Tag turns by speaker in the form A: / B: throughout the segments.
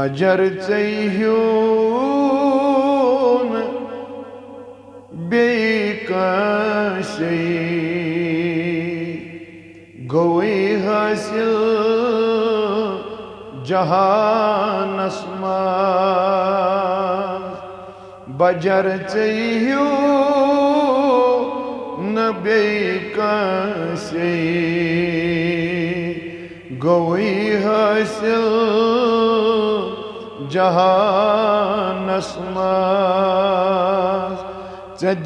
A: buzzer Hyun बेकासे गोई हासिल जहानस मंज बजर ह्यून बेकासे गोई हासिल जहानस मंज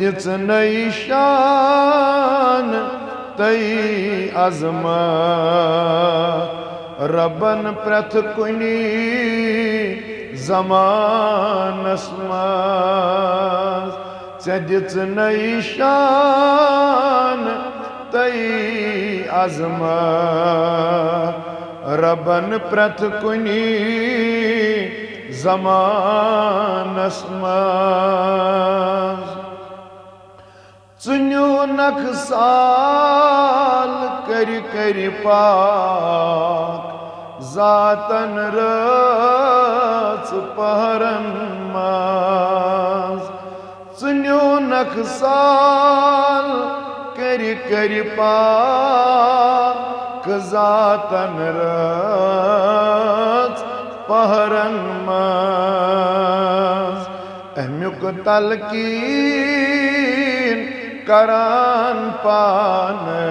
A: दिच नई शान तई अज़मत रबन प्रथ कुनी ज़मानस मंज दिच नई शान तई अज़मत रबन प्रथ कुनी ज़मानस मंज चुन्यो नक्साल करि पाक जातन रच पहरन मंज चुन्यो नक्साल करि पाक जातन रच पहरन मंज अम्युक तलकीन करान पाने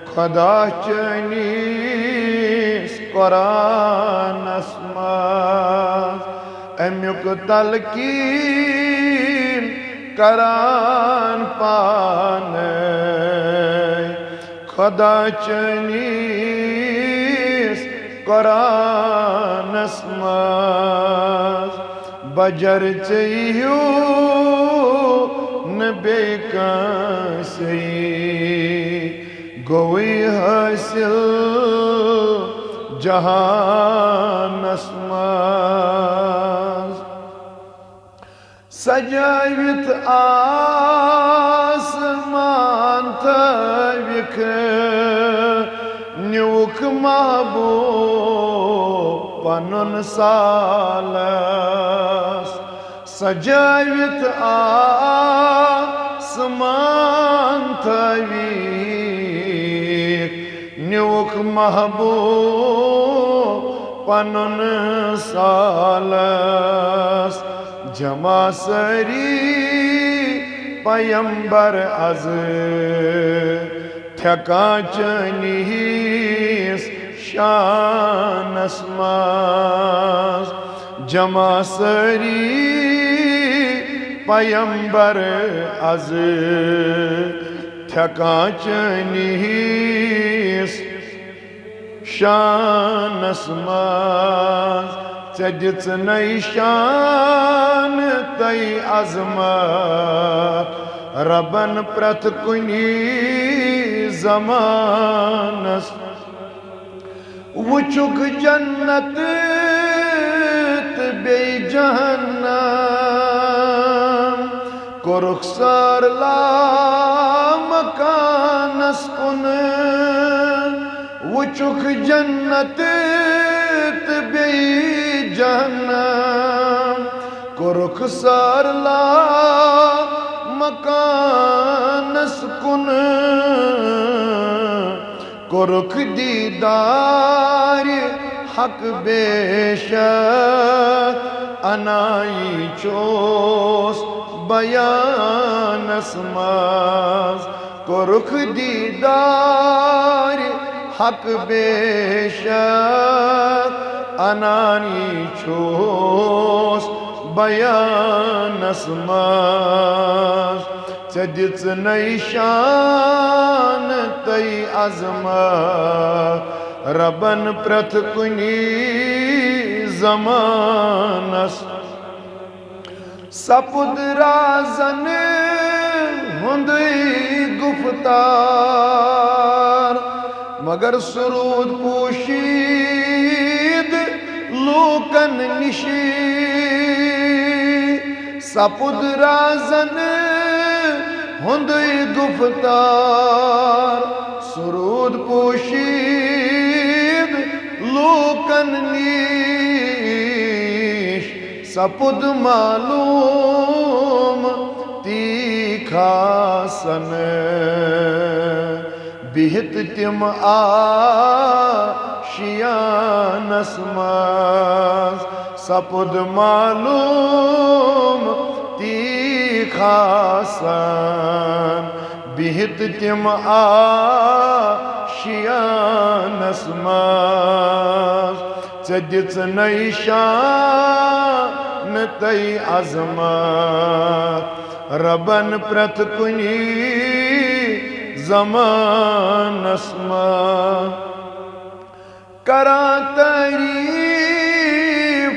A: खुदा चनीस कुरानस मंज अम्युक तलकीन करान पाने खुदा चनीस कुरानस मंज बजर बेकासे गोई हासिल जहानस मंज सजावित आसमान थविख न्यूक महबूब पनुन सालस सजावित आसमान थवीक न्यूक महबूब पनुन सालस जमा सरी पैम्बर अज थका चनीस शानस मंज जमा सरी पैम्बर अज थका चनीस शानस मंज दिच नई शान तई अज़मत रबन प्रथ कुनी ज़मानस वुचुक जन्नत बे जहन्नम को रुखसार ला मकानस कुन वुचुक जन्नत बे जहन्नम को रुखसार ला मकानस कुन को रुख दीदार हक बेशक अनाई चोस बयानस मंज को रुख दीदार हक बेशक अनानी चोस बयानस मंज दिच नई शान तई अज़मत रबन प्रथ कुनी ज़मानस सपुद राज़न हुंदई गुफ्तार मगर सुरूद पोशीद लूकन निशी सपुद राज़न हुंदई गुफ्तार सुरूद पोशीद लूकन नीश सपुद मालूम तीखासन बिहित तिम आशियानस मज सपुद मालूम तीखासन बिहित तिम आशियानस मज दिच नईशान तई अजमत रबन प्रत कुनी ज़मानस मं करा तारीफ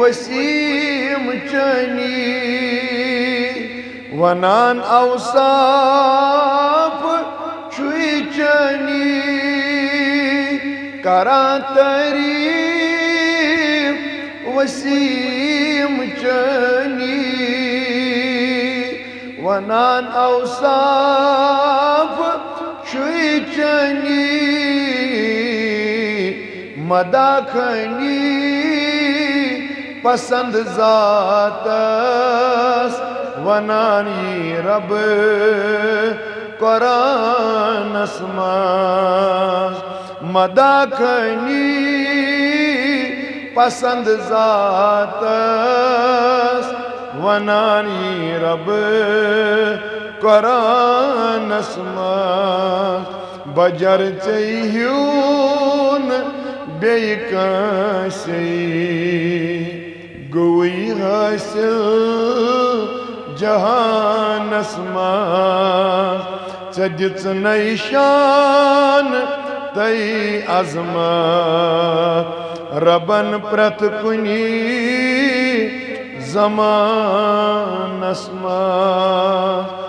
A: वसीम चनी वनान औसाफ छुई चनी करा तारीफ वसीम चनी वनान औसाफ छुई चनी मदाखनी पसंद जातस वनानी रब कुरानस मज मदाखनी पसंद जातस वनानी रब कुरानस मज बजर चाहियून बेई कांसे गोई हासिल जहानस मज दिच नईशान तई अजमत रबन प्रत कुनी ज़मानस मज